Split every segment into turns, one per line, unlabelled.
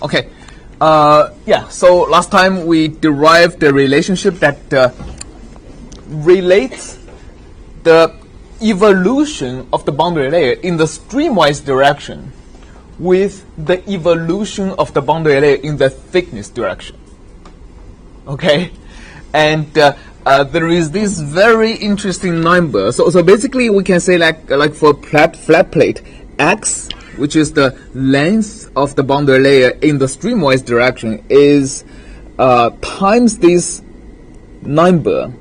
Okay. Yeah, so last time we derived the relationship that relates the evolution of the boundary layer in the streamwise direction with the evolution of the boundary layer in the thickness direction. Okay? And there is this very interesting number. So basically we can say like for flat plate, x, which is the length of the boundary layer in the streamwise direction, is times this number,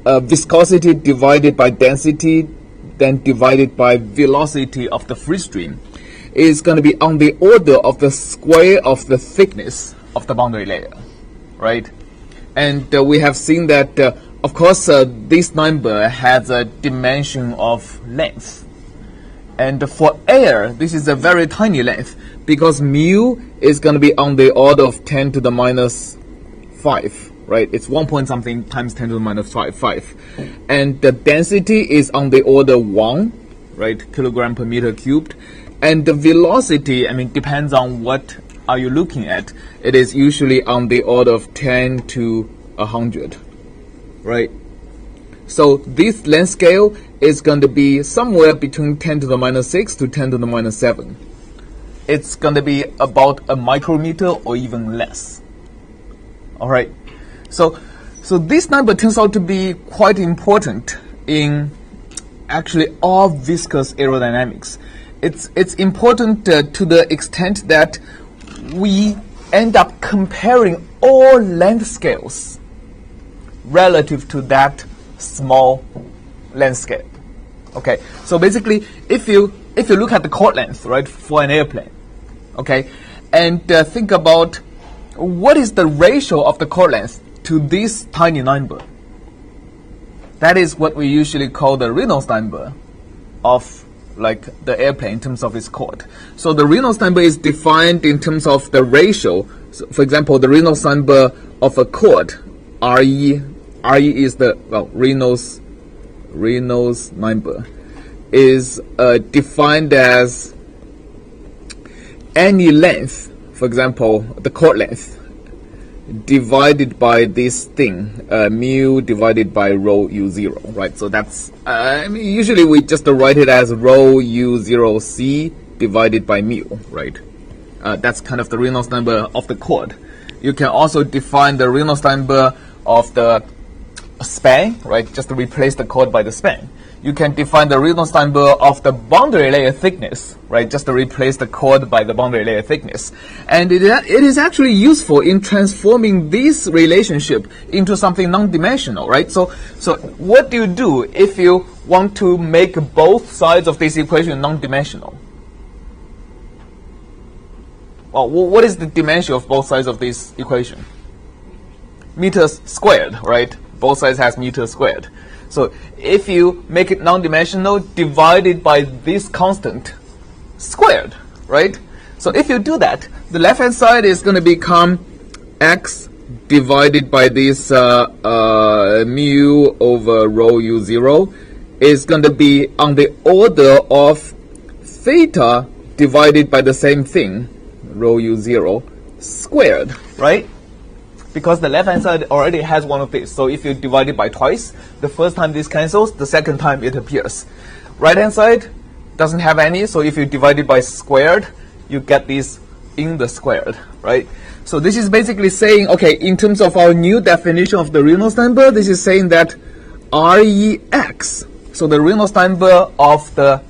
viscosity divided by density, then divided by velocity of the free stream, is going to be on the order of the square of the thickness of the boundary layer, right? And we have seen that, of course, this number has a dimension of length. And for air, this is a very tiny length because mu is going to be on the order of 10 to the minus 5, right? It's 1 point something times 10 to the minus 5. And the density is on the order 1, right? Kilogram per meter cubed. And the velocity, I mean, depends on what are you looking at. It is usually on the order of 10 to 100, right? So this length scale is going to be somewhere between 10 to the minus 6 to 10 to the minus 7. It's going to be about a micrometer or even less. All right. So this number turns out to be quite important in actually all viscous aerodynamics. It's important to the extent that we end up comparing all length scales relative to that small length scale. Okay, so basically, if you look at the chord length, right, for an airplane, okay, and think about what is the ratio of the chord length to this tiny number. That is what we usually call the Reynolds number of like the airplane in terms of its chord. So the Reynolds number is defined in terms of the ratio. So for example, the Reynolds number of a chord, RE is the Reynolds number is defined as any length, for example, the chord length, divided by this thing, mu divided by rho u0, right? So that's, I mean, usually we just write it as rho u0c divided by mu, right? That's kind of the Reynolds number of the chord. You can also define the Reynolds number of the span, right? Just to replace the chord by the span. You can define the Reynolds number of the boundary layer thickness, right? Just to replace the chord by the boundary layer thickness. And it is actually useful in transforming this relationship into something non-dimensional, right? So what do you do if you want to make both sides of this equation non-dimensional? Well, what is the dimension of both sides of this equation? Meters squared, right? Both sides has meters squared. So if you make it non-dimensional, divided by this constant squared, right? So if you do that, the left-hand side is going to become x divided by this mu over rho u0 is going to be on the order of theta divided by the same thing, rho u0 squared, right? Because the left-hand side already has one of these. So if you divide it by twice, the first time this cancels, the second time it appears. Right-hand side doesn't have any, so if you divide it by squared, you get this in the squared, right? So this is basically saying, okay, in terms of our new definition of the Reynolds number, this is saying that Rex, so the Reynolds number of the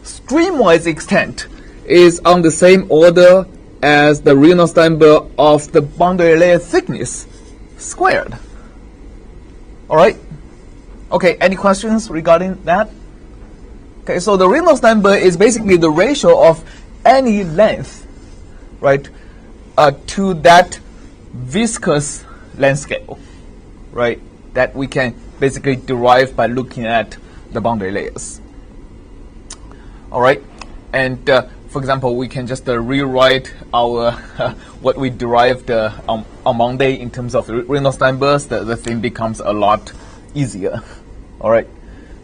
streamwise extent, is on the same order as the Reynolds number of the boundary layer thickness squared. All right? Okay, any questions regarding that? Okay, so the Reynolds number is basically the ratio of any length, right, to that viscous length scale, right, that we can basically derive by looking at the boundary layers. All right? And for example, we can just rewrite our what we derived on Monday in terms of Reynolds numbers. The thing becomes a lot easier. All right.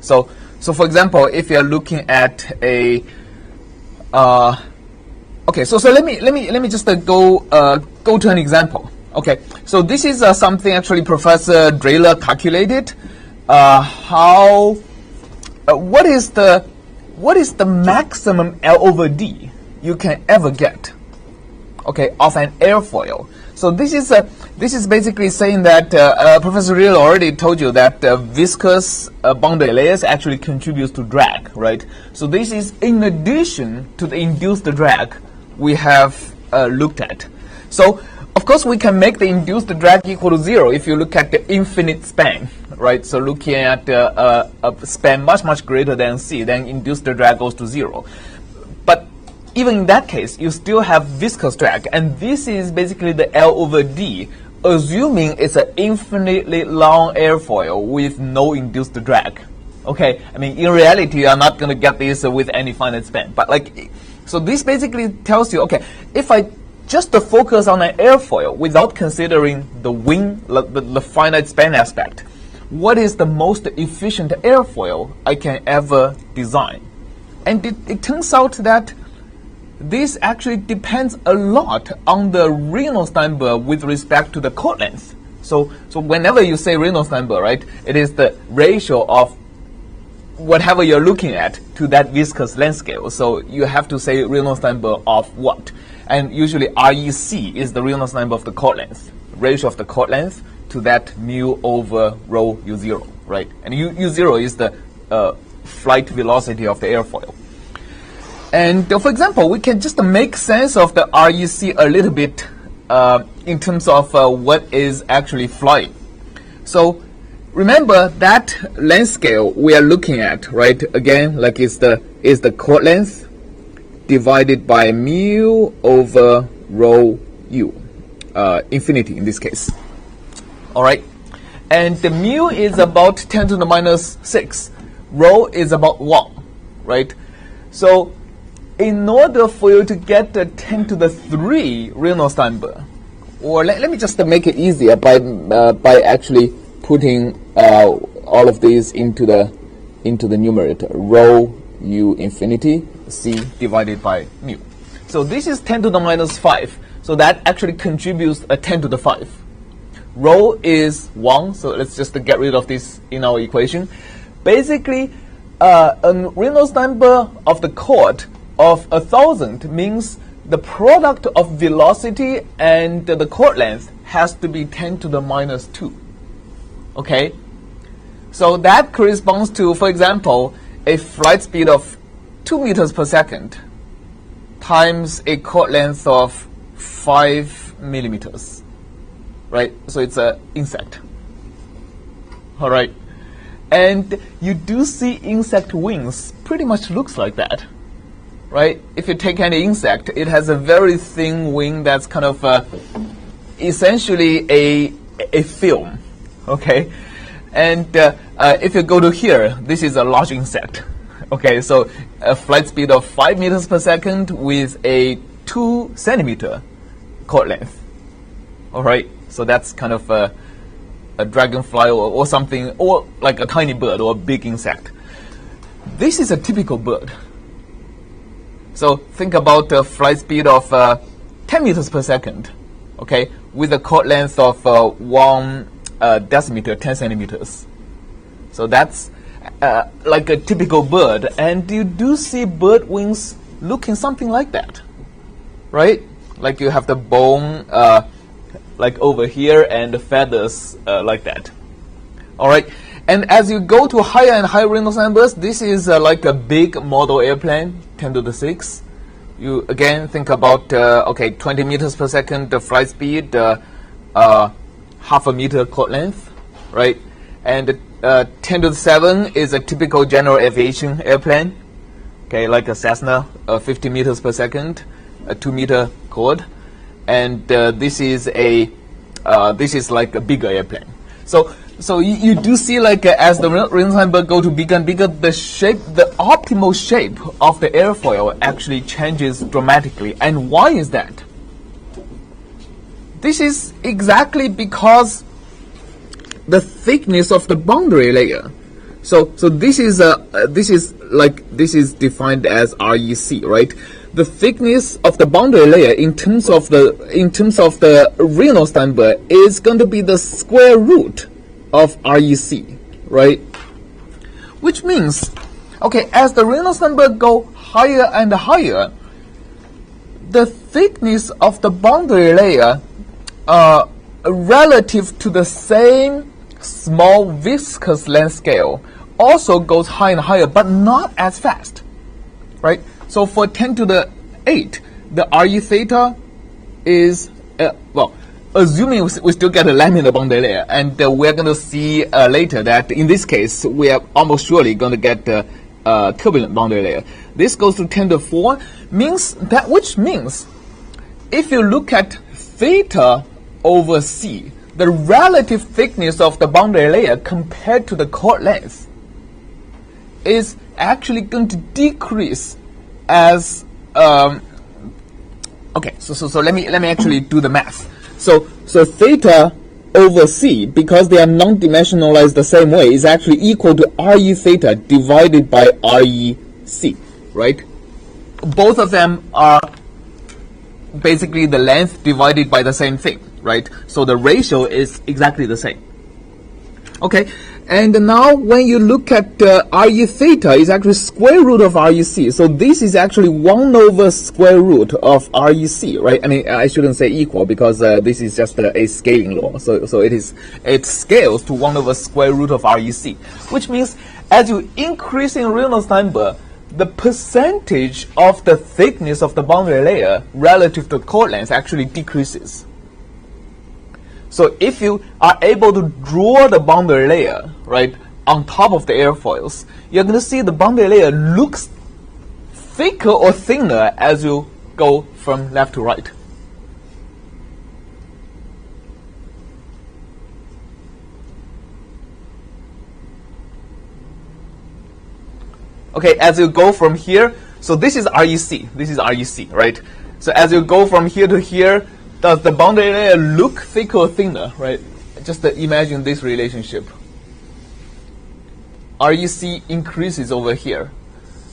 So for example, if you're looking at a Okay, so let me just go to an example. Okay, so this is something actually Professor Drayler calculated. What is the maximum L over D you can ever get? Okay, of an airfoil. So this is basically saying that Professor Drayler already told you that viscous boundary layers actually contributes to drag, right? So this is in addition to the induced drag we have looked at. So of course we can make the induced drag equal to 0 if you look at the infinite span, right? So looking at a span much greater than c, then induced drag goes to 0. But even in that case, you still have viscous drag, and this is basically the L over D, assuming it's an infinitely long airfoil with no induced drag. Okay, I mean in reality you are not going to get this with any finite span, but like, so this basically tells you, okay, if I just focus on an airfoil without considering the wing, the finite span aspect, what is the most efficient airfoil I can ever design? And it turns out that this actually depends a lot on the Reynolds number with respect to the chord length. So whenever you say Reynolds number, right, it is the ratio of whatever you're looking at to that viscous length scale. So you have to say Reynolds number of what? And usually REC is the Reynolds number of the chord length, ratio of the chord length to that mu over rho u0, right? And u0 is the flight velocity of the airfoil. And for example, we can just make sense of the REC a little bit in terms of what is actually flying. So remember that length scale we are looking at, right? Again, like is the chord length divided by mu over rho u, infinity in this case. All right, and the mu is about 10 to the minus 6. Rho is about 1, right? So in order for you to get the 10 to the 3 Reynolds number, or let me just make it easier by actually putting all of these into the numerator, rho u infinity c divided by mu. So this is 10 to the minus 5. So that actually contributes a 10 to the 5. Rho is 1, so let's just get rid of this in our equation. Basically, a Reynolds number of the chord of 1,000 means the product of velocity and the chord length has to be 10 to the minus 2. Okay? So that corresponds to, for example, a flight speed of 2 meters per second times a chord length of 5 millimeters. Right? So it's an insect. All right. And you do see insect wings pretty much looks like that. Right? If you take any insect, it has a very thin wing that's kind of essentially a film. Okay? And if you go to here, this is a large insect. Okay, so a flight speed of 5 meters per second with a 2 centimeter chord length. All right, so that's kind of a dragonfly or something, or like a tiny bird or a big insect. This is a typical bird. So think about a flight speed of 10 meters per second, okay, with a chord length of 1 decimeter, 10 centimeters. So that's like a typical bird, and you do see bird wings looking something like that, right? Like you have the bone like over here and the feathers like that. All right, and as you go to higher and higher Reynolds numbers, this is like a big model airplane, 10 to the 6. You again think about okay, 20 meters per second the flight speed, half a meter chord length, right? And 10 to the 7 is a typical general aviation airplane, okay, like a Cessna, 50 meters per second, a 2 meter chord, and this is like a bigger airplane. So you do see, like as the Reynolds number go to bigger and bigger, the optimal shape of the airfoil actually changes dramatically. And why is that? This is exactly because the thickness of the boundary layer. So this is defined as REC, right? the thickness of the boundary layer in terms of the Reynolds number is going to be the square root of REC, right? Which means, okay, as the Reynolds number go higher and higher, the thickness of the boundary layer relative to the same small viscous length scale also goes higher and higher, but not as fast, right? So for 10 to the 8, the RE theta is, well, assuming we still get a laminar boundary layer, and we're going to see later that in this case, we are almost surely going to get the turbulent boundary layer. This goes to 10 to 4, which means if you look at theta over C, the relative thickness of the boundary layer compared to the chord length is actually going to decrease as okay, so let me actually do the math. So theta over C, because they are non-dimensionalized the same way, is actually equal to RE theta divided by REC, right? Both of them are basically the length divided by the same thing, right? So the ratio is exactly the same. Okay, and now when you look at RE theta is actually square root of REC. So this is actually 1 over square root of REC, right? I mean, I shouldn't say equal because this is just a scaling law. So it scales to 1 over square root of REC, which means as you increase in Reynolds number, the percentage of the thickness of the boundary layer relative to chord length actually decreases. So if you are able to draw the boundary layer, right, on top of the airfoils, you're going to see the boundary layer looks thicker or thinner as you go from left to right. Okay, as you go from here, so this is REC, right? So as you go from here to here, does the boundary layer look thicker or thinner, right? Just imagine this relationship. REC increases over here.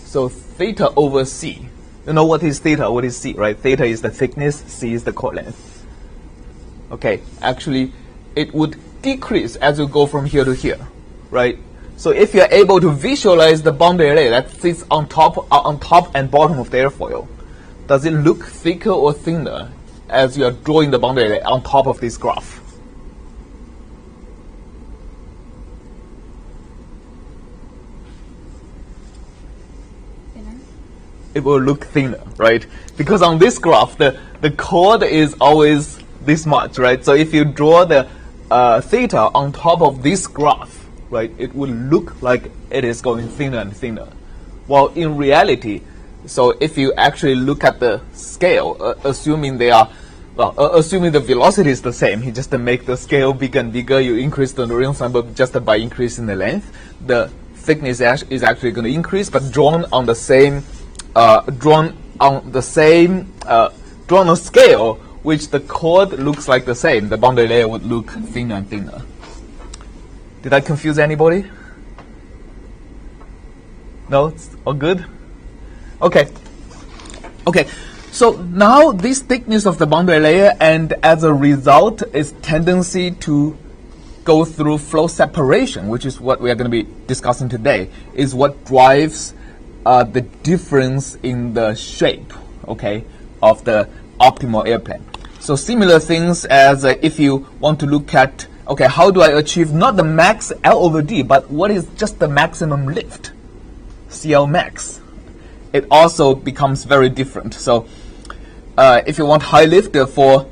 So theta over C. You know what is theta, what is C, right? Theta is the thickness, C is the chord length. Okay, actually, it would decrease as you go from here to here, right? So if you're able to visualize the boundary layer that sits on top and bottom of the airfoil, does it look thicker or thinner as you are drawing the boundary layer on top of this graph?
Thinner.
It will look thinner, right? Because on this graph, the chord is always this much, right? So if you draw the theta on top of this graph, right, it will look like it is going thinner and thinner. While in reality, so if you actually look at the scale, assuming they are, assuming the velocity is the same, you just make the scale bigger and bigger, you increase the Reynolds number just by increasing the length, the thickness is actually going to increase, but drawn on a scale which the chord looks like the same, the boundary layer would look thinner and thinner. Did I confuse anybody? No, it's all good? Okay. So now this thickness of the boundary layer, and as a result, its tendency to go through flow separation, which is what we are going to be discussing today, is what drives the difference in the shape, okay, of the optimal airplane. So similar things as if you want to look at, okay, how do I achieve not the max L over D, but what is just the maximum lift, CL max? It also becomes very different. So if you want high lift for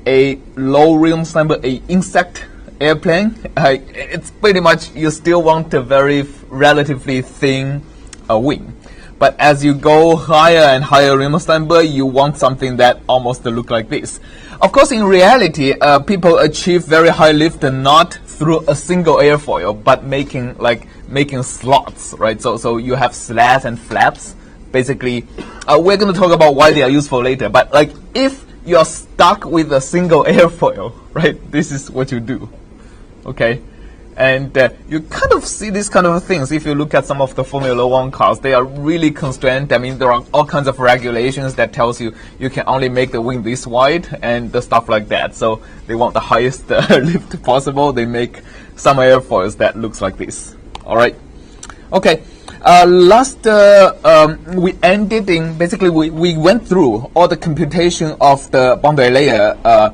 a low Reynolds number, a insect airplane, it's pretty much you still want a very relatively thin wing. But as you go higher and higher Reynolds number, you want something that almost look like this. Of course, in reality, people achieve very high lift not through a single airfoil, but making slots, right? So you have slats and flaps. Basically, we're going to talk about why they are useful later. But like, if you are stuck with a single airfoil, right? This is what you do, okay? And you kind of see these kind of things if you look at some of the Formula One cars. They are really constrained. I mean, there are all kinds of regulations that tells you you can only make the wing this wide and the stuff like that. So they want the highest lift possible. They make some airfoils that looks like this. All right. Okay. We ended in basically we went through all the computation of the boundary layer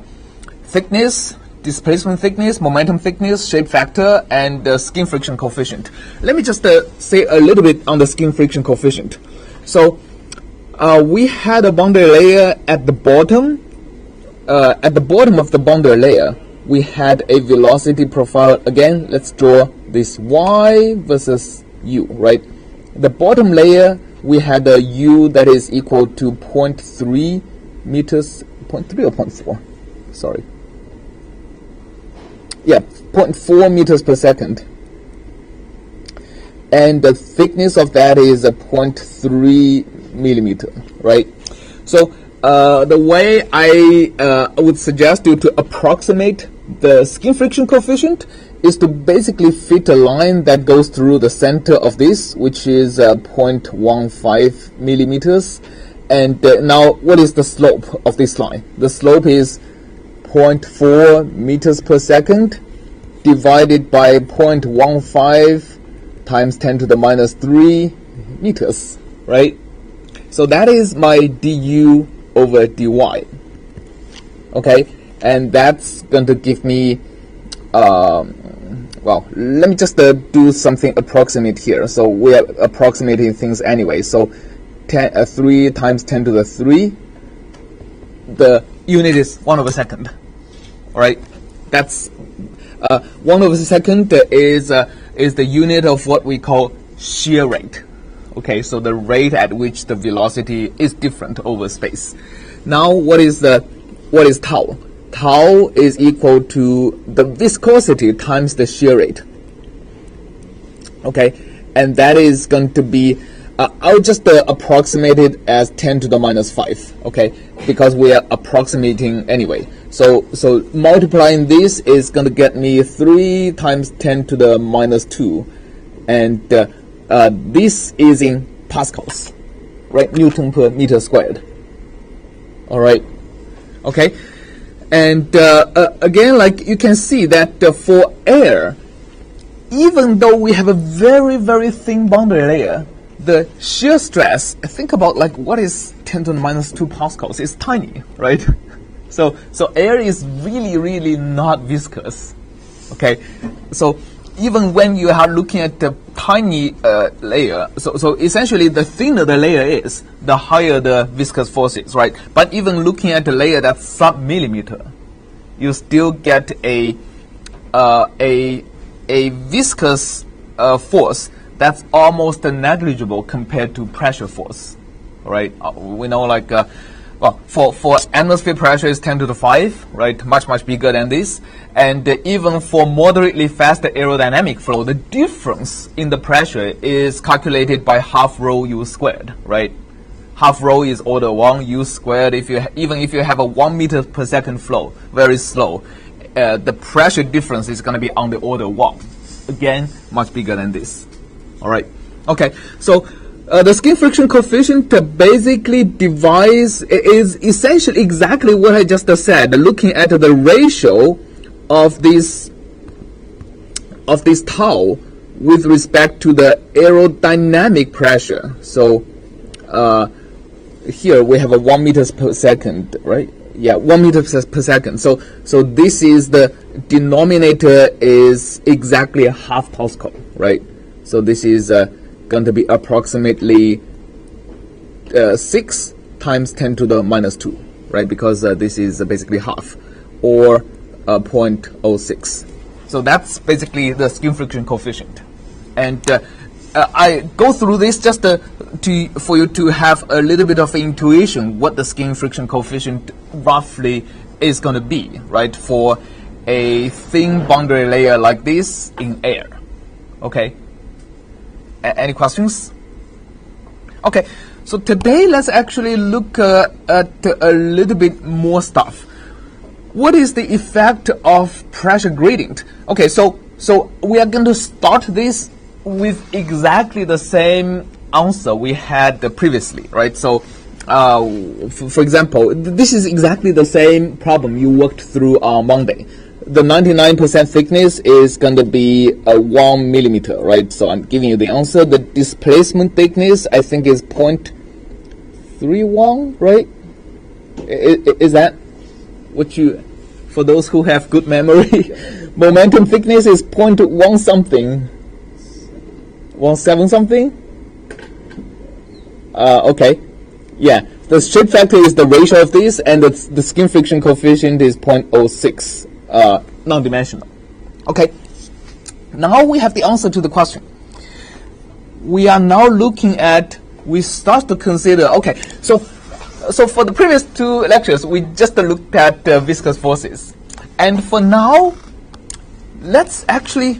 thickness, displacement thickness, momentum thickness, shape factor, and the skin friction coefficient. Let me just say a little bit on the skin friction coefficient. So we had a boundary layer at the bottom. At the bottom of the boundary layer, we had a velocity profile. Again, let's draw this y versus u, right? The bottom layer, we had a u that is equal to 0.3 meters, 0.3 or 0.4? Sorry. Yeah, 0.4 meters per second. And the thickness of that is a 0.3 millimeter, right? So the way I would suggest you to approximate the skin friction coefficient is to basically fit a line that goes through the center of this, which is 0.15 millimeters. And now, what is the slope of this line? The slope is 0.4 meters per second divided by 0.15 times 10 to the minus 3 meters, right? So that is my du over dy. Okay, and that's going to give me, well, let me just do something approximate here. So we are approximating things anyway. So 3 times 10 to the 3, the unit is 1/2. All right, that's 1/2 is the unit of what we call shear rate. Okay, so the rate at which the velocity is different over space. Now, what is tau? Tau is equal to the viscosity times the shear rate. Okay, and that is going to be, I'll just approximate it as 10 to the minus 5. Okay, because we are approximating anyway. So multiplying this is going to get me 3 times 10 to the minus 2, and this is in pascals, right? Newton per meter squared. All right, okay. And again, like you can see that for air, even though we have a very, very thin boundary layer, the shear stress, think about like what is 10 to the minus 2 pascals? It's tiny, right? So air is really, really not viscous. Okay, so even when you are looking at the tiny layer, so essentially the thinner the layer is, the higher the viscous force is, right? But even looking at the layer that's sub-millimeter, you still get a viscous force that's almost negligible compared to pressure force, right? We know like well, for atmosphere pressure is 10 to the 5, right? Much bigger than this. And even for moderately fast aerodynamic flow, the difference in the pressure is calculated by half rho u squared, right? Half rho is order 1 u squared. Even if you have a 1 meter per second flow, very slow, the pressure difference is going to be on the order 1. Again, much bigger than this. All right. Okay. So the skin friction coefficient basically is essentially exactly what I just said. Looking at the ratio of this tau with respect to the aerodynamic pressure. So here we have a 1 meters per second, right? Yeah, 1 meter per second. So this is the denominator is exactly a half Pascal, right? So this is going to be approximately 6 times 10 to the minus 2, right? Because this is basically half, or 0.06. So that's basically the skin friction coefficient. And I go through this just for you to have a little bit of intuition what the skin friction coefficient roughly is going to be, right? For a thin boundary layer like this in air. Okay? Any questions? Okay, so today let's actually look at a little bit more stuff. What is the effect of pressure gradient? Okay, so So we are going to start this with exactly the same answer we had previously, right? So, for example, this is exactly the same problem you worked through on Monday. The 99% thickness is going to be 1 millimeter, right? So I'm giving you the answer. The displacement thickness, I think, is 0.31, right? Is that what you... For those who have good memory, momentum thickness is 0.1 something, 17 something. Okay, yeah. The shape factor is the ratio of this, and the skin friction coefficient is 0.06, non-dimensional. Okay. Now we have the answer to the question. We are now looking at. We start to consider. Okay, so for the previous two lectures, we just looked at viscous forces. And for now, let's actually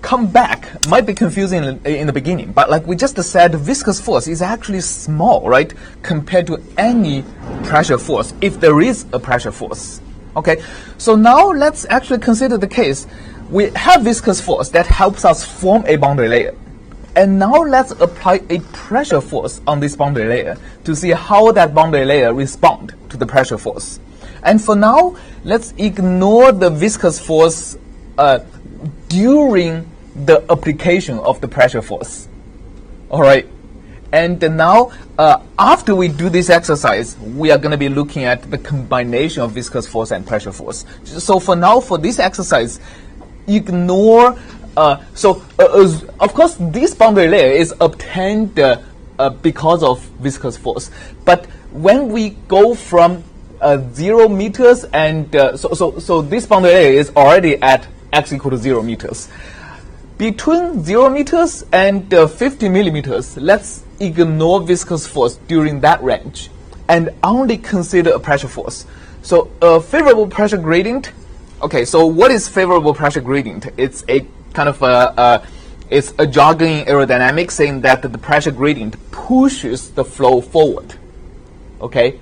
come back. Might be confusing in the beginning, but like we just said, viscous force is actually small, right, compared to any pressure force, if there is a pressure force. Okay, so now let's actually consider the case. We have viscous force that helps us form a boundary layer. And now let's apply a pressure force on this boundary layer to see how that boundary layer responds to the pressure force. And for now, let's ignore the viscous force during the application of the pressure force. All right. And now, after we do this exercise, we are going to be looking at the combination of viscous force and pressure force. So for now, for this exercise, ignore... of course, this boundary layer is obtained because of viscous force. But when we go from 0 meters and so this boundary layer is already at x equal to 0 meters. Between 0 meters and 50 millimeters, let's ignore viscous force during that range and only consider a pressure force. So a favorable pressure gradient. Okay, so what is favorable pressure gradient? It's a kind of it's a jargon in aerodynamics saying that the pressure gradient pushes the flow forward. Okay,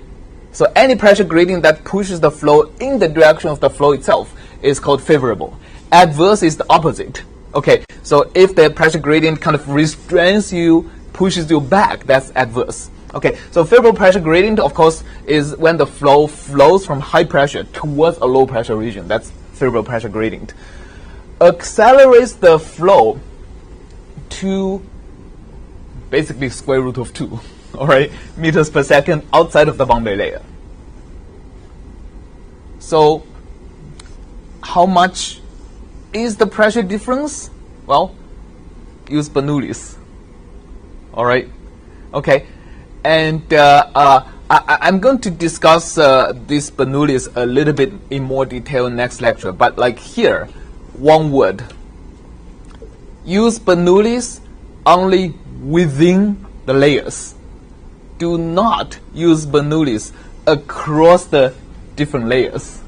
so any pressure gradient that pushes the flow in the direction of the flow itself is called favorable. Adverse is the opposite. Okay, so if the pressure gradient kind of restrains you, pushes you back, that's adverse. Okay, so favorable pressure gradient, of course, is when the flow flows from high pressure towards a low pressure region. That's favorable pressure gradient. Accelerates the flow to basically square root of 2, all right, meters per second outside of the boundary layer. So how much is the pressure difference? Well, use Bernoulli's. All right, okay, and I'm going to discuss this Bernoulli's a little bit in more detail next lecture. But like here, one word. Use Bernoulli's only within the layers. Do not use Bernoulli's across the different layers.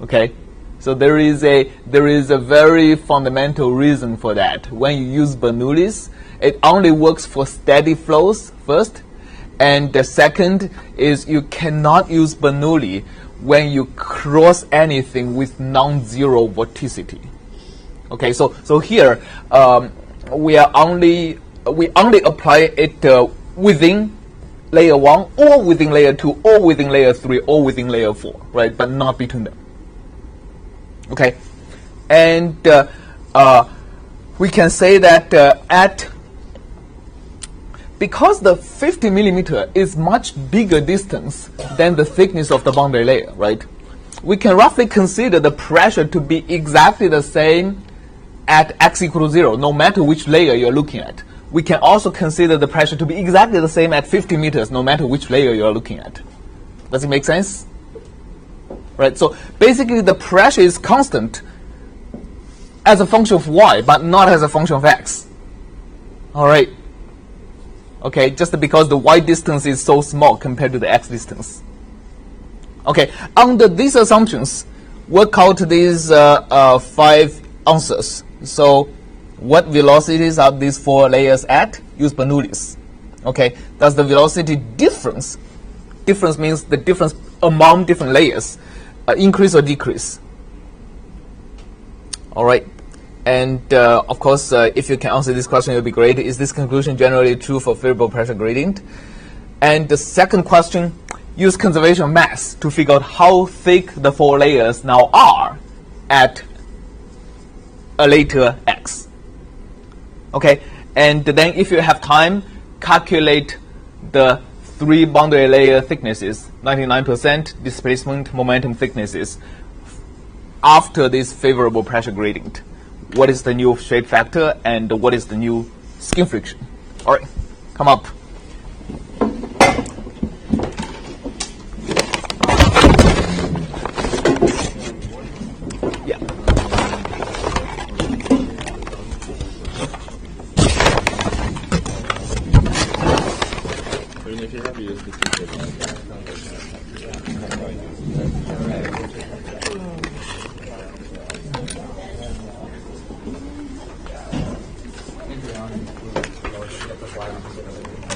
Okay, so there is a very fundamental reason for that. When you use Bernoulli's, it only works for steady flows first, and the second is you cannot use Bernoulli when you cross anything with non-zero vorticity. Okay, so here we only apply it within layer 1 or within layer 2 or within layer 3 or within layer 4, right? But not between them. Okay, and we can say that because the 50 millimeter is much bigger distance than the thickness of the boundary layer, right? We can roughly consider the pressure to be exactly the same at x equal to 0, no matter which layer you're looking at. We can also consider the pressure to be exactly the same at 50 meters, no matter which layer you're looking at. Does it make sense? Right, so basically the pressure is constant as a function of y, but not as a function of x. All right. Okay, just because the y distance is so small compared to the x distance. Okay, under these assumptions, work out these 5 answers. So, what velocities are these 4 layers at? Use Bernoulli's. Okay, does the velocity difference means the difference among different layers, increase or decrease? All right. And of course, if you can answer this question, it would be great. Is this conclusion generally true for variable pressure gradient? And the second question, use conservation of mass to figure out how thick the 4 layers now are at a later x. Okay, and then if you have time, calculate the 3 boundary layer thicknesses, 99% displacement momentum thicknesses after this favorable pressure gradient. What is the new shape factor and what is the new skin friction? All right, come up. Yeah.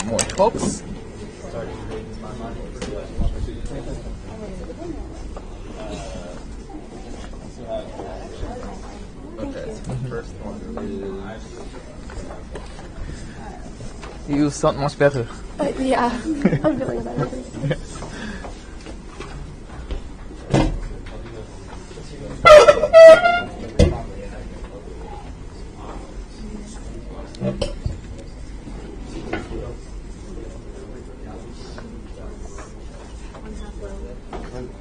More talks.
Okay, so the first one is...
You sound much better.
Yeah, I'm feeling better.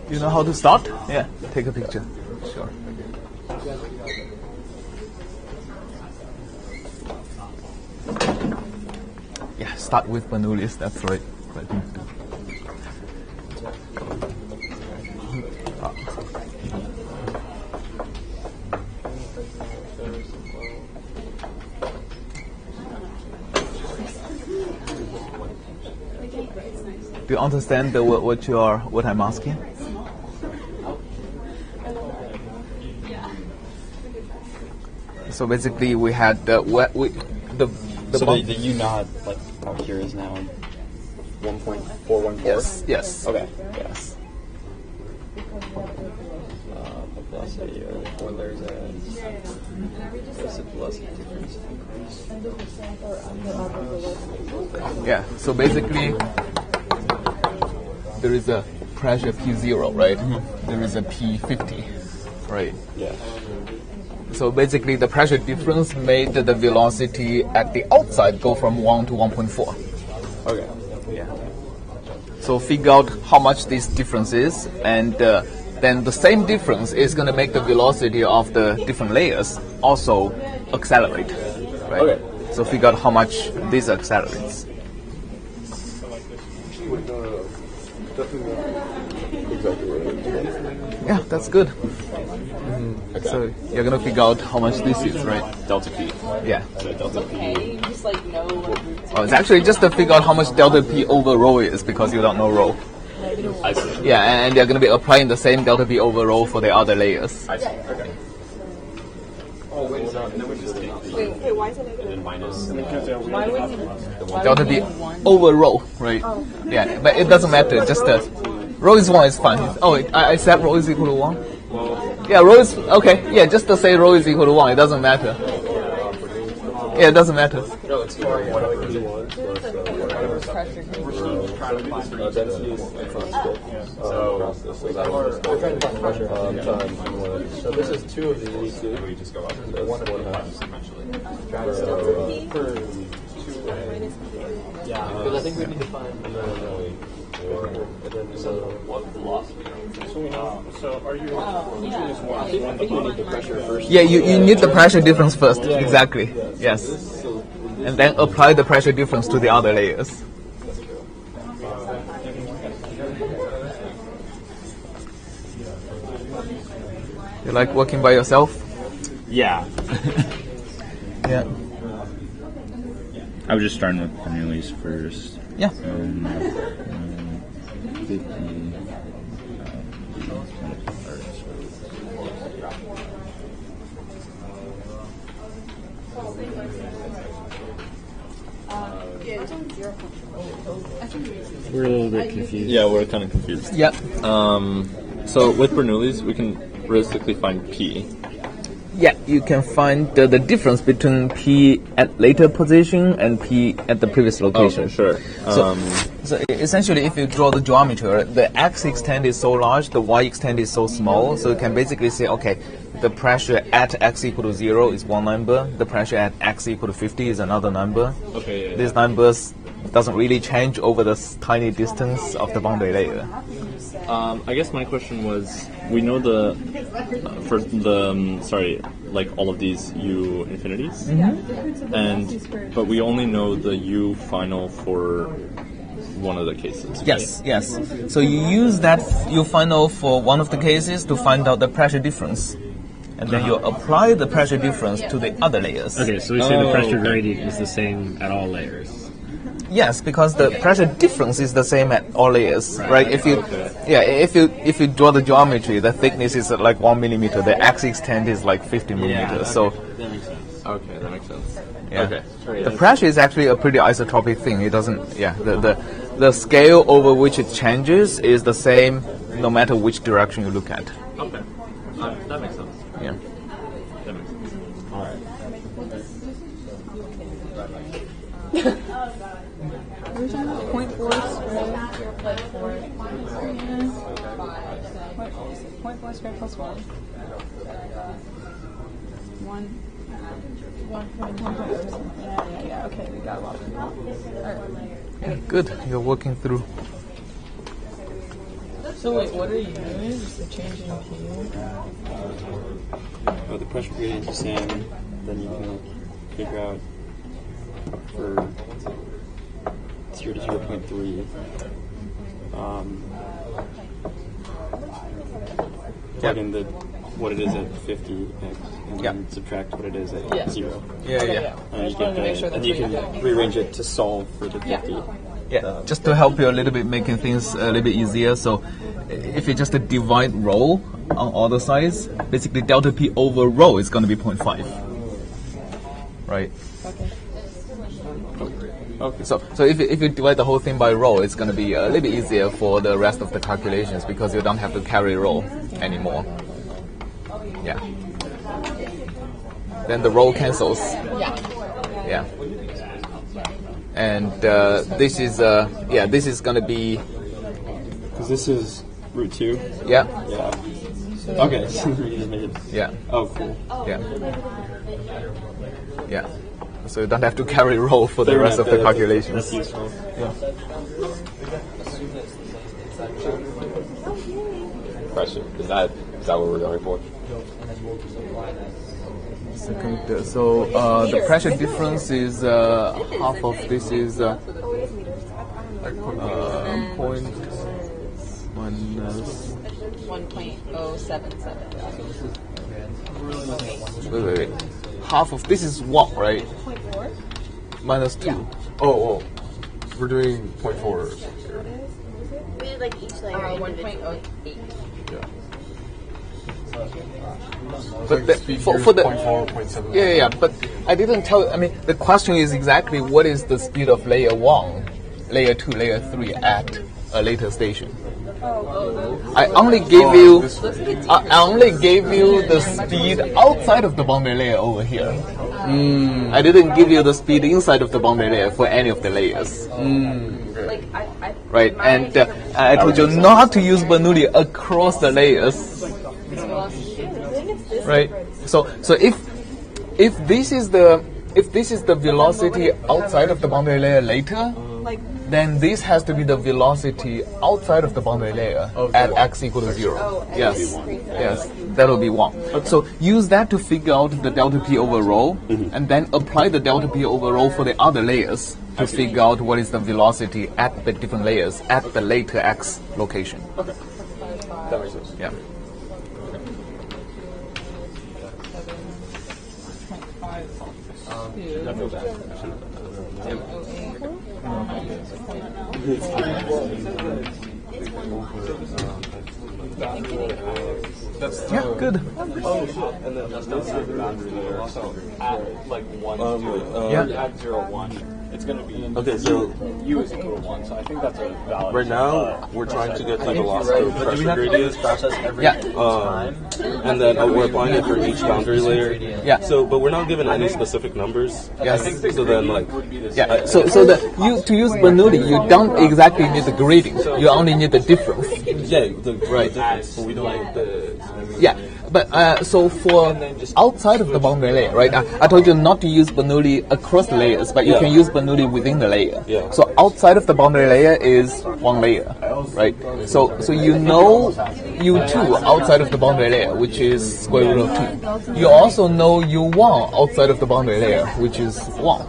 You know how to start? Yeah, take a picture. Sure. Yeah, start with Bernoulli's, that's right. Do you understand what I'm asking? So basically, we had the
U naught like out here is now 1.414.
Yes.
Okay. Yes. The velocity or the 4 layers of velocity difference.
Yeah. So basically, there is a pressure P0, right? Mm-hmm. There is a P50, right?
Yeah.
So basically, the pressure difference made the velocity at the outside go from 1 to 1.4.
Okay. Yeah.
So figure out how much this difference is, and then the same difference is going to make the velocity of the different layers also accelerate, right?
Okay.
So figure out how much this accelerates. Yeah, that's good.
Okay.
So you're going to figure out how much this is, right?
Delta P.
Yeah.
So delta P.
You just like know.
Oh, it's actually just to figure out how much delta P over rho is because you don't know rho.
I see.
Yeah, and they're going to be applying the same delta P over rho for the other layers.
I see. Okay. Oh wait, so and then we just take the
Wait, why is it
and then minus.
Why would you?
Delta P over rho, right? Yeah, but it doesn't matter. Just rho is 1 is fine. Oh, I said rho is equal to 1. Yeah, rho is okay. Yeah, just to say rho is equal to 1, it doesn't matter. Yeah, it doesn't matter.
No, it's for whatever you want.
So this is 2 of these. We just go up. 1 and 1/2. Yeah, because I think we need to find. What velocity?
So are you
I think we need the pressure first.
Yeah, you need the pressure difference first. Exactly. Yes. And then apply the pressure difference to the other layers. You like working by yourself?
Yeah.
Yeah.
I was just starting with Bernoulli's first.
Yeah.
50. We're a little bit confused.
Yeah, we're kind of confused.
Yeah.
So with Bernoulli's, we can realistically find P.
Yeah, you can find the difference between P at later position and P at the previous location.
Okay, sure.
So essentially, if you draw the geometry, the x extent is so large, the y extent is so small, so you can basically say, okay, the pressure at x equal to 0 is one number, the pressure at x equal to 50 is another number.
Okay, yeah.
These numbers doesn't really change over the tiny distance of the boundary layer.
I guess my question was, we know like all of these U infinities, but we only know the U final for one of the cases. Right?
Yes. So you use that U final for one of the cases to find out the pressure difference. And then you apply the pressure difference to the other layers.
Okay, so we say the pressure gradient is the same at all layers.
Yes, because the pressure difference is the same at all layers, right? If you draw the geometry, the thickness is like 1 millimeter, the x extent is like 50 millimeters. So
that makes sense. Okay, that makes sense.
yeah.
Okay.
The pressure is actually a pretty isotropic thing. It doesn't. Yeah, the scale over which it changes is the same no matter which direction you look at.
Okay, that makes sense.
Yeah.
That makes sense. All right.
Point four squared. Point four squared plus one. Yeah. Okay, we got a lot of Alright.
Good. You're working through.
So wait, what are you doing? Just a change in P?
Oh, the pressure gradient is the same, then you can figure out for 0 to 0.3. Plug in what it is at 50x and then subtract what it is at 0.
Yeah.
And you can rearrange it to solve for the 50.
Yeah, just to help you a little bit, making things a little bit easier. So, if you just divide rho on all the sides, basically delta P over rho is going to be 0.5, right?
Okay.
So if you divide the whole thing by rho, it's going to be a little bit easier for the rest of the calculations because you don't have to carry rho anymore. Yeah. Then the rho cancels. Yeah. And this is going to be.
Because this is root 2?
Yeah.
Okay, so we just make it.
Yeah.
Oh, cool.
Yeah. So you don't have to carry rho for the rest of the calculations.
That's useful.
Pressure. Is that what we're going for?
Second, so the pressure difference is half of this is point minus
1.077.
wait. Half of this is 1, right?
0.4?
Minus 2.
Oh, we're doing 0.4 here.
We did like each layer. 1.08.
But for the
0.4, 0.7.
yeah, but I didn't tell. I mean, the question is exactly what is the speed of layer 1, layer 2, layer 3 at a later station. I only gave you the speed outside of the boundary layer over here. I didn't give you the speed inside of the boundary layer for any of the layers. Right, and I told you not to use Bernoulli across the layers. Right. So if this is the velocity outside of the boundary layer later, then this has to be the velocity outside of the boundary layer at x equal to 0. Yes, that will be 1. So use that to figure out the delta P over rho, and then apply the delta P over rho for the other layers to figure out what is the velocity at the different layers at the later x location.
Okay. That makes sense.
Yeah.
I feel bad. I should have
Yeah, good.
And then that's the boundary layer. So at like 1, 2,
Yeah.
at 0, 1, It's going to be
Okay, so
U is equal to 1, so I think that's a valid.
right now we're trying to get the velocity of
But do we
pressure
have to do
gradient.
this process every
Yeah.
time?
And then we're applying it for each boundary layer.
Yeah.
So, but we're not given any specific numbers.
Yes.
So then, like,
Yeah. So to use Bernoulli, you don't exactly need the grading. You only need the difference.
yeah, the difference. We don't need the.
Yeah. But so for outside of the boundary layer, right? I told you not to use Bernoulli across the layers, but you
Yeah.
can use Bernoulli within the layer.
Yeah.
So outside of the boundary layer is one layer, right? So you know U2 outside of the boundary layer, which is square root of 2. You also know U1 outside of the boundary layer, which is 1.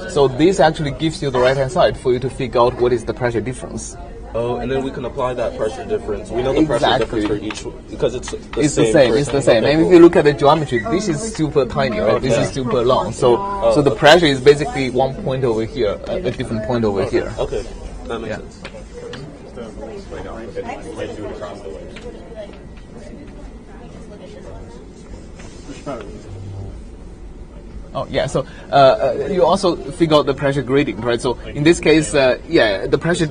So this actually gives you the right hand side for you to figure out what is the pressure difference.
Oh, and then we can apply that pressure difference. We know the pressure
Exactly.
difference for each because it's
It's the same. It's the same.
Okay,
And if
cool.
you look at the geometry, this is super tiny, right? This is super long. So the pressure is basically one point over here, a different point over here.
Okay, that makes
Yeah.
sense.
Oh yeah. So you also figure out the pressure gradient, right? So in this case, yeah, the pressure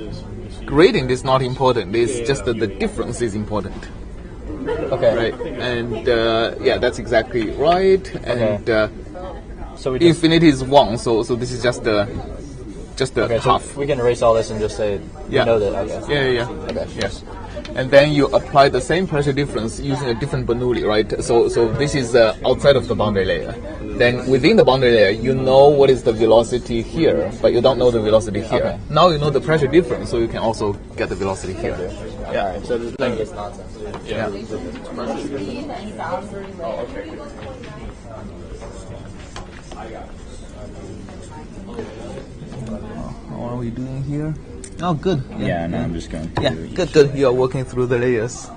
gradient is not important. It's just that the difference is important.
Okay.
Right, and yeah, that's exactly right. And
So we just,
infinity is 1, so this is just the
okay, so
half.
we can erase all this and just say
Yeah.
we know that. Okay.
Yeah.
Okay.
Yes. And then you apply the same pressure difference using a different Bernoulli, right? So this is outside of the boundary layer. Then within the boundary layer, you know what is the velocity here, but you don't know the velocity here.
Okay.
Now you know the pressure difference, so you can also get the velocity here.
Yeah. So the thing is nonsense.
Yeah. What are we doing here? Oh, good.
Yeah, no, I'm just going through
Yeah,
each.
good. You are working through the layers.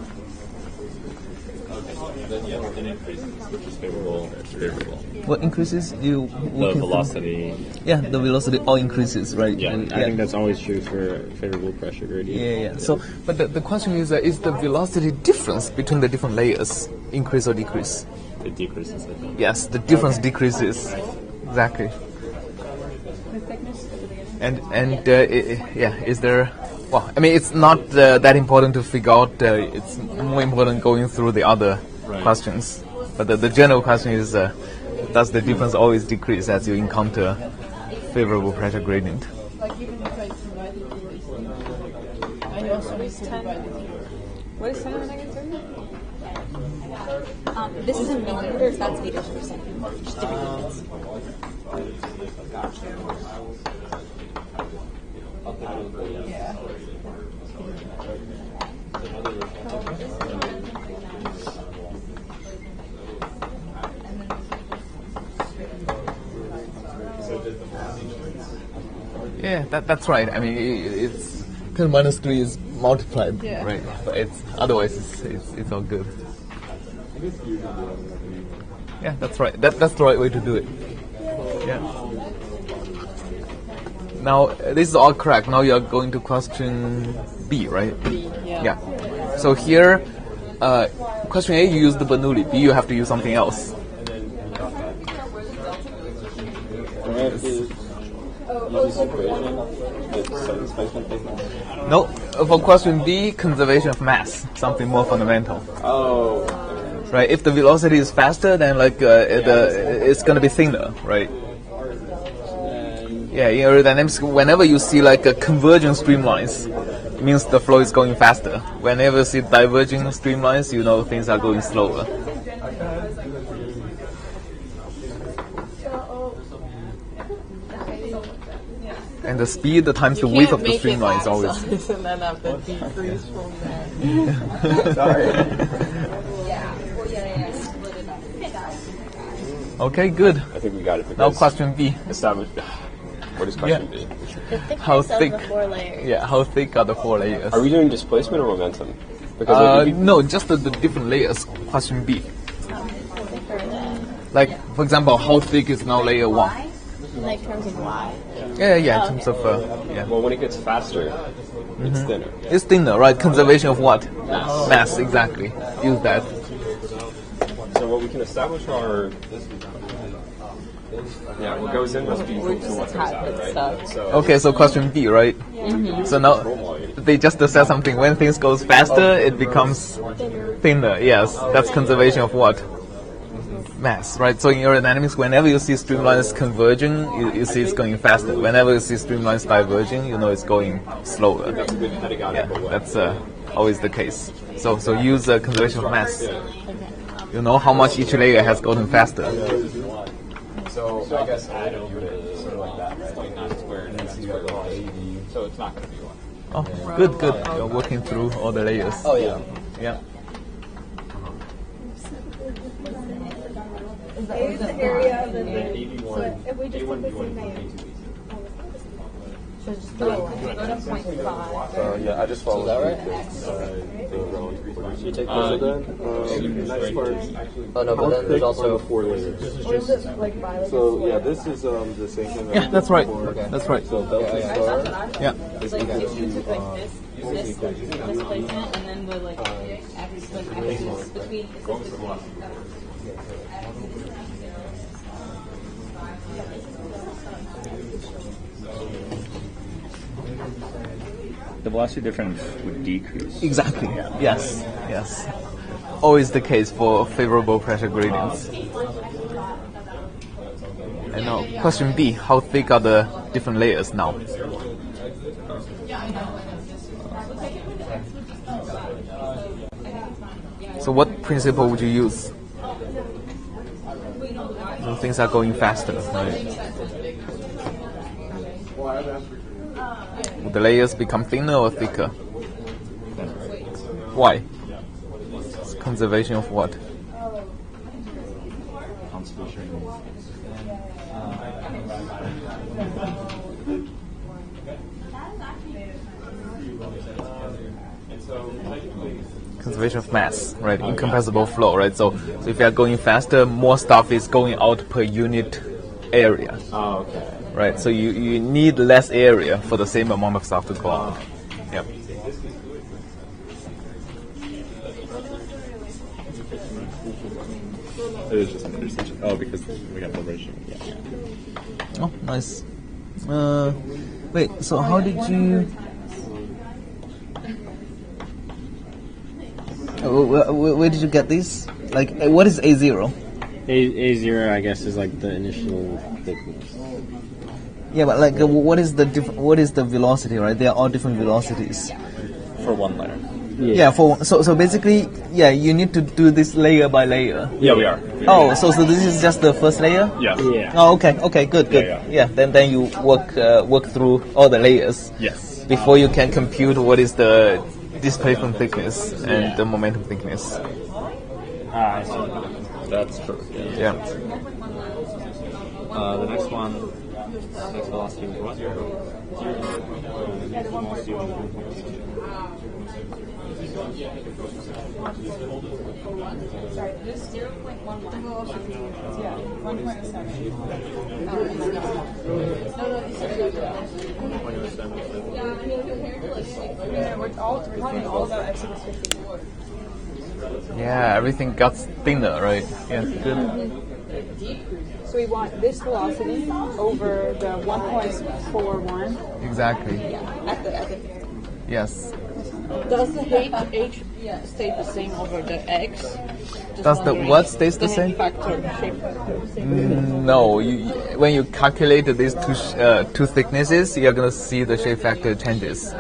Then yes, it increases, which is favorable.
What increases? You
The
working through-
velocity.
Yeah, the velocity all increases, right?
Yeah.
And I think that's always true for favorable pressure gradient.
Yeah. So, but the question is the velocity difference between the different layers increase or decrease?
It decreases, I think.
Yes, the difference decreases. Exactly. And yeah, is there? Well, I mean, it's not that important to figure out. It's more important going through the other questions. But the general question is, does the difference always decrease as you encounter favorable pressure gradient?
What is 10 to the negative 30?
This is in millimeters, that's meters per second. Just different units.
Yeah, that's right. I mean, it's 10 minus 3 is multiplied, right? But it's otherwise it's all good. Yeah, that's right. That's the right way to do it. Yeah. Now this is all correct. Now you are going to question B, right?
B, yeah.
Yeah. So here, question A you use the Bernoulli. B you have to use something else. No, for question B, conservation of mass, something more fundamental.
Oh,
Right, if the velocity is faster, then like it's gonna be thinner, right? Yeah, in aerodynamics, whenever you see like a convergent streamlines, it means the flow is going faster. Whenever you see diverging streamlines, you know things are going slower. And the speed times the width of the streamline is always.
And then have to decrease from there.
Okay, good.
I think we got it.
Now
because
question B.
Establish. What is question
Yeah.
B?
The thickness
How
of
thick?
the 4 layers.
Yeah, how thick are the 4 layers?
Are we doing displacement or momentum? Because if we-
No, just the different layers. Question B.
Thicker than,
Like, for example, how thick is now layer 1?
like, terms of Y.
Yeah, in terms of, yeah.
well, when it gets faster, it's thinner.
It's thinner, right? Conservation of what? Mass, exactly. Use that.
So what we can establish are Yeah, what goes in must be equal to what comes out, right? So
Okay, so question B, right? So now they just said something. When things goes faster, it becomes thinner. Yes, that's conservation of what? Mass, right? So in aerodynamics, whenever you see streamlines converging, you see it's going faster. Whenever you see streamlines diverging, you know it's going slower. Yeah, that's always the case. So use conservation of mass. You know how much each layer has gotten faster.
So I guess I don't sort of like that, right? Like 9 squared and 9 squared loss. So it's not going to be 1.
Oh, good. You're working through all the layers.
Oh yeah.
Yeah.
Is the area of the
So
if we just put this in there. So just go to 0.5.
Yeah, I just followed
that right?
the relative.
You take those then?
Next part.
Oh no, but then there's also
4 layers.
Or is it like violet?
So yeah, this is the same thing.
Yeah, that's right.
Okay.
That's right.
So delta star
Yeah.
is
Like
equal
if you
to
took like this placement, and then the like axis between.
The velocity difference would decrease.
Exactly. Yes. Always the case for favorable pressure gradients. And now, question B: how thick are the different layers now? So, what principle would you use when things are going faster? Right? Would the layers become thinner or thicker? Why? It's conservation of what? Conservation of mass, right? Incompressible flow, right? So if you are going faster, more stuff is going out per unit area.
Oh, okay.
Right, so you need less area for the same amount of stuff to go out. Yep.
It is just an intersection. Oh, because we got liberation. Yeah.
Oh, nice. Wait, so how did you... Where did you get these? Like, what is A0?
A0, I guess, is like the initial thickness.
Yeah, but like, what is the velocity, right? They are all different velocities.
For one layer.
Yeah. So basically, yeah, you need to do this layer by layer.
Yeah, we are.
Oh, so this is just the first layer?
Yeah.
Yeah.
Oh, okay, good.
Yeah.
Then you work through all the layers.
Yes.
Before you can compute what is the displacement thickness and the momentum thickness.
I see.
That's perfect.
Yeah.
The next one. Next velocity was what?
Sorry, this 0.11. Yeah, 1.7. We're talking all about x equals 54.
Yeah, everything got thinner, right? Yeah, good.
So we want this velocity over the 1.41.
Exactly.
At the
Yes.
Does the h stay the same over the x?
Does the what stays the same?
Factor, shape factor.
No. When you calculate these two thicknesses, you're gonna see the shape factor changes.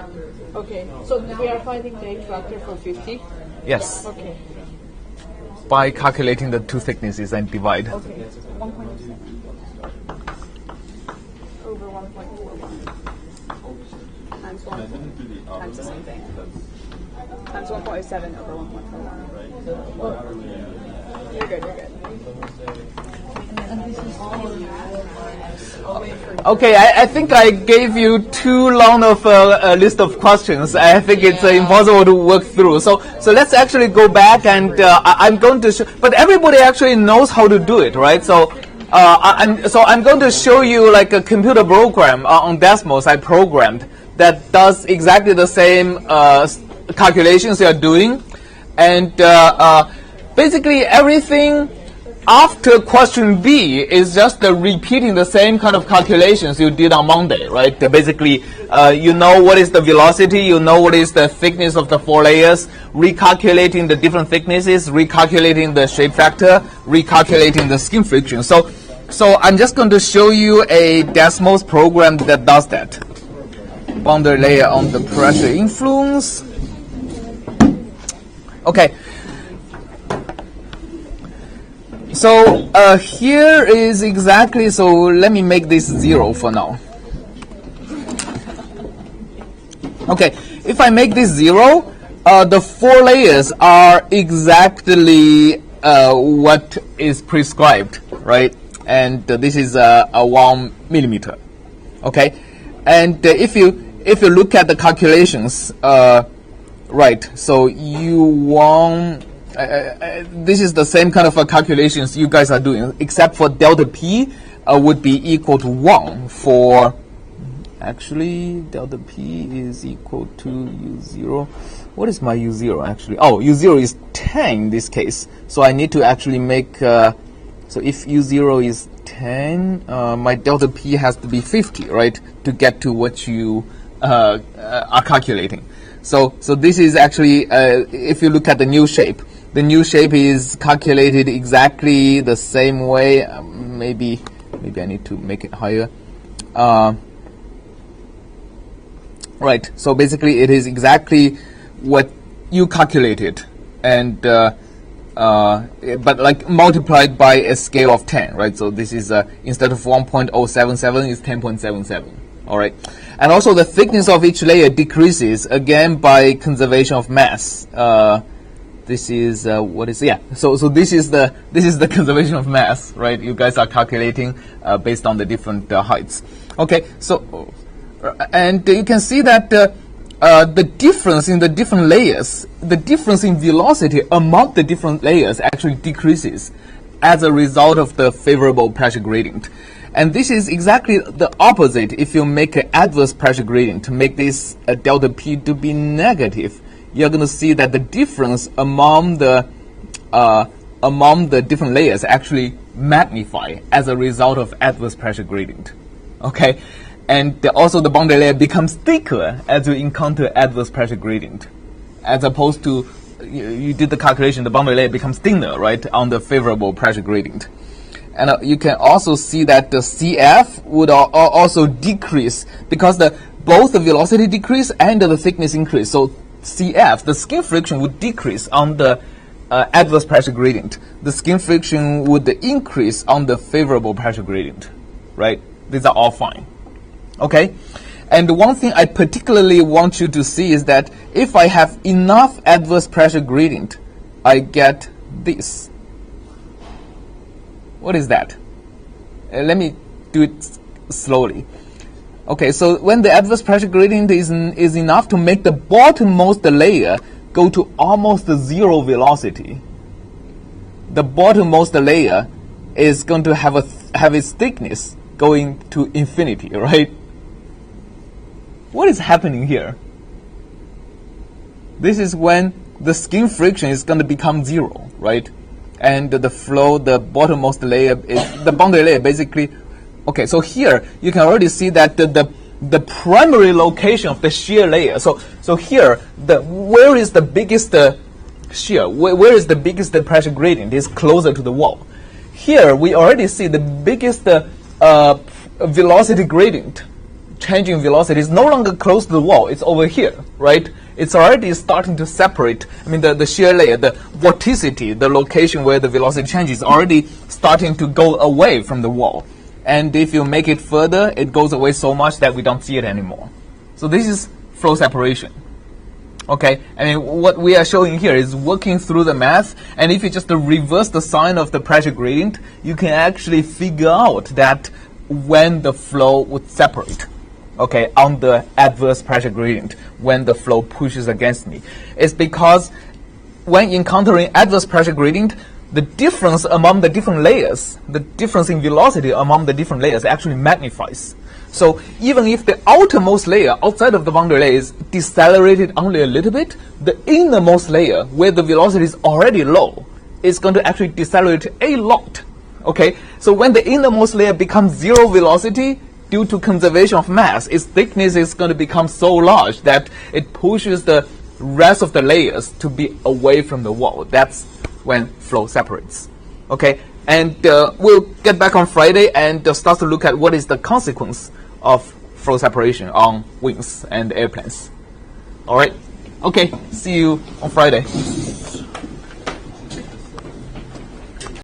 Okay, so we are finding the h factor for 50.
Yes.
Okay.
By calculating the two thicknesses and divide.
Okay. 1.7 over 1.41 times 1 times the same thing. Times 1.7 over 1.41. Well, you're good.
Okay, I think I gave you too long of a list of questions. I think it's impossible to work through. So let's actually go back and I'm going to show, but everybody actually knows how to do it, right? So I'm going to show you like a computer program on Desmos I programmed that does exactly the same calculations you are doing, and basically everything after question B is just repeating the same kind of calculations you did on Monday, right? Basically, you know what is the velocity, you know what is the thickness of the 4 layers, recalculating the different thicknesses, recalculating the shape factor, recalculating the skin friction. So I'm just going to show you a Desmos program that does that. Boundary layer on the pressure influence. Okay. So here is exactly, so let me make this 0 for now. Okay, if I make this 0, the 4 layers are exactly what is prescribed, right? And this is a 1 millimeter. Okay, and if you look at the calculations, right? So you want. This is the same kind of calculations you guys are doing, except for delta P would be equal to 1 for, actually, delta P is equal to U0. What is my U0 actually? Oh, U0 is 10 in this case. So I need to actually make, so if U0 is 10, my delta P has to be 50, right, to get to what you are calculating. So this is actually, if you look at the new shape, the new shape is calculated exactly the same way. Maybe I need to make it higher. Right. So basically, it is exactly what you calculated, and but like multiplied by a scale of 10. Right. So this is instead of 1.077, is 10.77. All right. And also the thickness of each layer decreases again by conservation of mass. This is what is, yeah. So this is the conservation of mass, right? You guys are calculating based on the different heights. Okay, so and you can see that the difference in the different layers, the difference in velocity among the different layers actually decreases as a result of the favorable pressure gradient. And this is exactly the opposite if you make an adverse pressure gradient to make this delta P to be negative. You're going to see that the difference among the different layers actually magnify as a result of adverse pressure gradient. Okay, and also the boundary layer becomes thicker as you encounter adverse pressure gradient, as opposed to you did the calculation, the boundary layer becomes thinner, right, on the favorable pressure gradient. And you can also see that the CF would also decrease because both the velocity decrease and the thickness increase. So CF, the skin friction, would decrease on the adverse pressure gradient. The skin friction would increase on the favorable pressure gradient, right? These are all fine. Okay? And one thing I particularly want you to see is that if I have enough adverse pressure gradient, I get this. What is that? Let me do it slowly. Okay, so when the adverse pressure gradient is enough to make the bottommost layer go to almost 0 velocity, the bottommost layer is going to have its thickness going to infinity, right? What is happening here? This is when the skin friction is going to become 0, right? And the flow, the bottommost layer, the boundary layer basically. Okay, so here you can already see that the primary location of the shear layer. So here, where is the biggest shear? Where is the biggest pressure gradient? Is closer to the wall. Here we already see the biggest velocity gradient. Changing velocity is no longer close to the wall. It's over here, right? It's already starting to separate. I mean, the shear layer, the vorticity, the location where the velocity changes, is already starting to go away from the wall. And if you make it further, it goes away so much that we don't see it anymore. So this is flow separation. Okay, I mean, what we are showing here is working through the math, and if you just reverse the sign of the pressure gradient, you can actually figure out that when the flow would separate, okay, on the adverse pressure gradient, when the flow pushes against me. It's because when encountering adverse pressure gradient, the difference among the different layers, the difference in velocity among the different layers actually magnifies. So even if the outermost layer outside of the boundary layer is decelerated only a little bit, the innermost layer where the velocity is already low is going to actually decelerate a lot. Okay, so when the innermost layer becomes zero velocity, due to conservation of mass, its thickness is going to become so large that it pushes the rest of the layers to be away from the wall. That's when flow separates. Okay, and we'll get back on Friday and start to look at what is the consequence of flow separation on wings and airplanes. All right, okay, see you on Friday.